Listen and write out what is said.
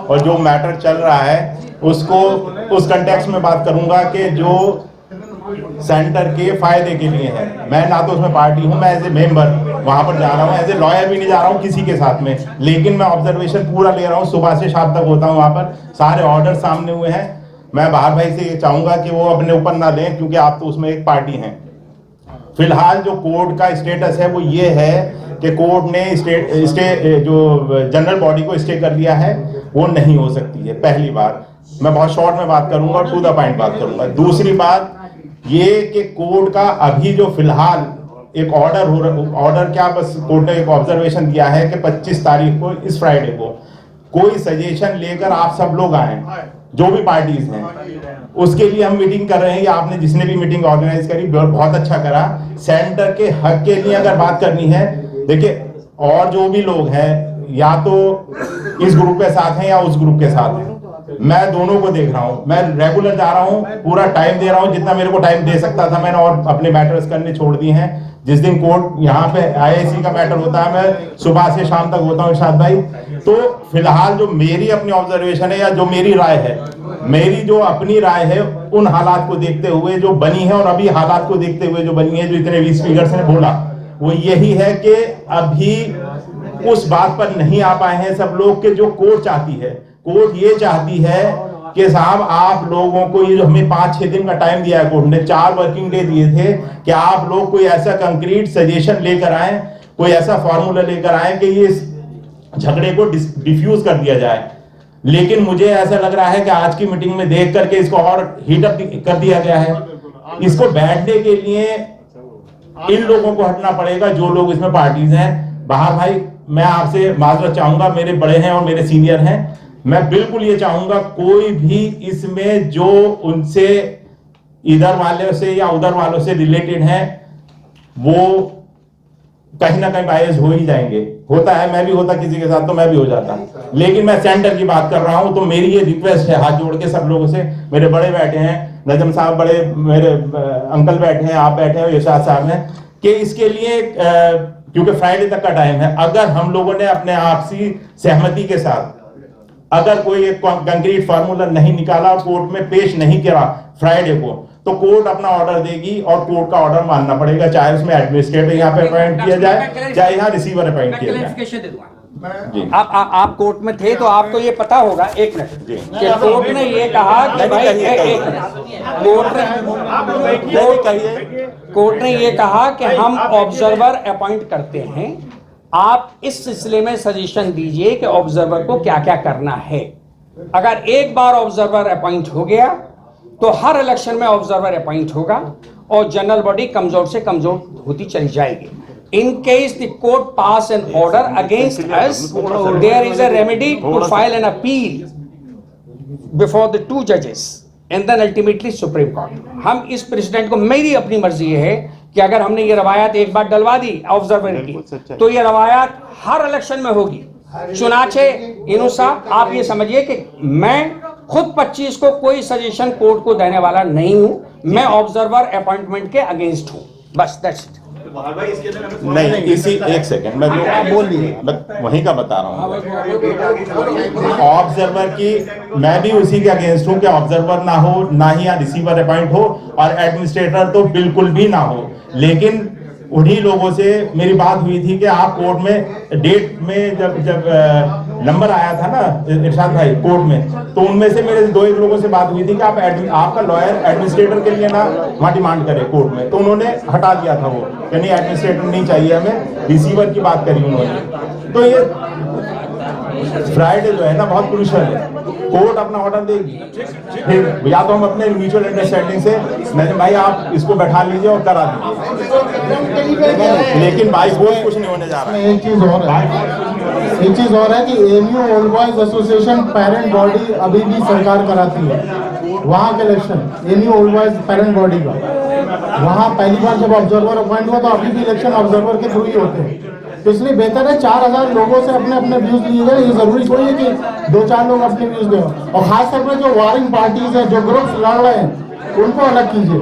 और जो मैटर चल रहा है उसको उस कंटेक्स्ट में बात करूंगा कि जो सेंटर के फायदे के लिए है। मैं ना तो उसमें पार्टी हूं, मैं एज ए मेंबर वहां पर जा रहा हूं, एज ए लॉयर भी नहीं जा रहा हूं किसी के साथ में, लेकिन मैं ऑब्जर्वेशन पूरा ले रहा हूं। सुबह से शाम तक होता हूं वहां पर, सारे ऑर्डर सामने हुए हैं। मैं बाहर भाई से ये चाहूंगा कि वो अपने ऊपर ना लें, क्योंकि आप तो उसमें एक पार्टी हैं। फिलहाल जो कोर्ट का स्टेटस है वो ये है कि कोर्ट ने जो जनरल बॉडी को स्टे कर दिया है, वो नहीं हो सकती है। पहली बात, मैं बहुत शॉर्ट में बात करूंगा और टू द पॉइंट बात करूंगा। दूसरी बात ये कि कोर्ट का अभी जो फिलहाल एक ऑर्डर क्या, बस कोर्ट ने एक ऑब्जर्वेशन दिया है कि 25 तारीख को, इस फ्राइडे को, कोई सजेशन लेकर आप सब लोग आए, जो भी पार्टीज हैं, उसके लिए हम मीटिंग कर रहे हैं। आपने जिसने भी मीटिंग ऑर्गेनाइज करी बहुत अच्छा करा। सेंटर के हक के लिए अगर बात करनी है, देखिए, और जो भी लोग हैं या तो इस ग्रुप के साथ हैं या उस ग्रुप के साथ हैं, मैं दोनों को देख रहा हूं। मैं रेगुलर जा रहा हूं, पूरा टाइम दे रहा हूं जितना मेरे को टाइम दे सकता था मैंने, और अपने मैटर्स करने छोड़ दिए हैं। जिस दिन कोर्ट यहाँ पे आईआईसी का मैटर होता है, मैं सुबह से शाम तक होता हूँ इरशाद भाई। तो फिलहाल जो मेरी अपनी ऑब्जर्वेशन है या जो मेरी राय है, मेरी जो अपनी राय है, उन हालात को देखते हुए जो बनी है और अभी हालात को देखते हुए जो बनी है, जो इतने 20 स्पीकर्स ने बोला, वो यही है कि अभी उस बात पर नहीं आ पाए हैं सब लोग के जो कोर्ट चाहती है। कोर्ट ये चाहती है कि साहब आप लोगों को, ये जो हमें 5-6 दिन का टाइम दिया है कोर्ट ने, 4 वर्किंग डे दिए थे, कि आप लोग कोई ऐसा कंक्रीट सजेशन लेकर आए, कोई ऐसा फॉर्मूला लेकर आए कि ये झगड़े को डिफ्यूज कर दिया जाए। लेकिन मुझे ऐसा लग रहा है कि आज की मीटिंग में देख करके इसको और हीटअप कर दिया गया है। इसको बैठने के लिए इन लोगों को हटना पड़ेगा जो लोग इसमें पार्टीज हैं। बाहर भाई, मैं आपसे माजरत चाहूंगा, मेरे बड़े हैं और मेरे सीनियर हैं, मैं बिल्कुल ये चाहूंगा कोई भी इसमें जो उनसे इधर वाले से या उधर वालों से रिलेटेड है, वो कहीं ना कहीं बायस हो ही जाएंगे। होता है, मैं भी होता किसी के साथ तो मैं भी हो जाता, लेकिन मैं सेंटर की बात कर रहा हूं। तो मेरी ये रिक्वेस्ट है हाथ जोड़ के सब लोगों से, मेरे बड़े बैठे हैं, नजम साहब बड़े, मेरे अंकल बैठे हैं, आप बैठे हैं, इरशाद साहब हैं, कि इसके लिए क्योंकि फ्राइडे तक का टाइम है, अगर हम लोगों ने अपने आपसी सहमति के साथ अगर कोई एक कंक्रीट फार्मूला नहीं निकाला और कोर्ट में पेश नहीं किया फ्राइडे को, तो कोर्ट अपना ऑर्डर देगी और कोर्ट का ऑर्डर मानना पड़ेगा, चाहे उसमें एडमिनिस्ट्रेटर यहाँ पे अपॉइंट किया जाए, चाहे यहाँ रिसीवर अपॉइंट किया जाए। आप कोर्ट में थे तो आपको ये पता होगा, एक मिनट, कि कोर्ट ने ये कहा कि भाई कोर्ट ने ये कहा कि हम ऑब्जर्वर अपॉइंट करते हैं। आप इस सिलसिले में सजेशन दीजिए कि ऑब्जर्वर को क्या क्या करना है। अगर एक बार ऑब्जर्वर अपॉइंट हो गया तो हर इलेक्शन में ऑब्जर्वर अपॉइंट होगा और जनरल बॉडी कमजोर से कमजोर होती चली जाएगी। In case the court pass an order against us, there is a remedy to file an appeal before the 2 judges and then ultimately Supreme Court. हम इस प्रेसिडेंट को, मेरी अपनी मर्जी ये है कि अगर हमने ये रवायत एक बार डलवा दी ऑब्जर्वर की, तो ये रवायत हर इलेक्शन में होगी। चुनाचे इनू साहब, आप ये समझिए कि मैं खुद 25 को कोई सजेशन कोर्ट को देने वाला नहीं हूं, मैं ऑब्जर्वर अपॉइंटमेंट के अगेंस्ट हूं, बस दैट्स इट। नहीं, इसी एक सेकंड मैं बोल वहीं का बता रहा हूँ। ऑब्जर्वर की मैं भी उसी के अगेंस्ट हूँ कि ऑब्जर्वर ना हो, ना ही यहाँ रिसीवर अपॉइंट हो, और एडमिनिस्ट्रेटर तो बिल्कुल भी ना हो। लेकिन उन्हीं लोगों से मेरी बात हुई थी कि आप कोर्ट में डेट में जब नंबर आया था ना इरशाद भाई कोर्ट में, तो उनमें से मेरे 2-1 लोगों से बात हुई थी कि आप आपका लॉयर एडमिनिस्ट्रेटर के लिए ना वहाँ डिमांड करे कोर्ट में, तो उन्होंने हटा दिया था वो, यानी एडमिनिस्ट्रेटर नहीं चाहिए हमें, रिसीवर की बात करी उन्होंने। तो ये फ्राइडे जो है ना बहुत क्रूशियल है, कोर्ट अपना ऑर्डर देगी, फिर या तो हम अपने म्यूचुअल अंडरस्टैंडिंग से नहीं भाई आप इसको बैठा लीजिए और करा दीजिए, लेकिन बाई फोर्स कुछ नहीं होने जा रहा है। एक चीज और है कि AMU old boys association parent body अभी भी सरकार कराती है, वहाँ के election AMU old boys parent body का, वहाँ पहली बार जब ऑब्जर्वर अपॉइंट हुआ तो अभी भी इलेक्शन ऑब्जर्वर के थ्रू ही होते हैं। तो इसलिए बेहतर है 4000 लोगों से अपने अपने व्यूज लिए जाए। ये जरूरी थोड़ी है कि 2-4 लोग अपने व्यूज दें, और खासतौर पर जो वारिंग पार्टीज हैं, जो ग्रुप्स लड़ रहे हैं, उनको अलग कीजिए।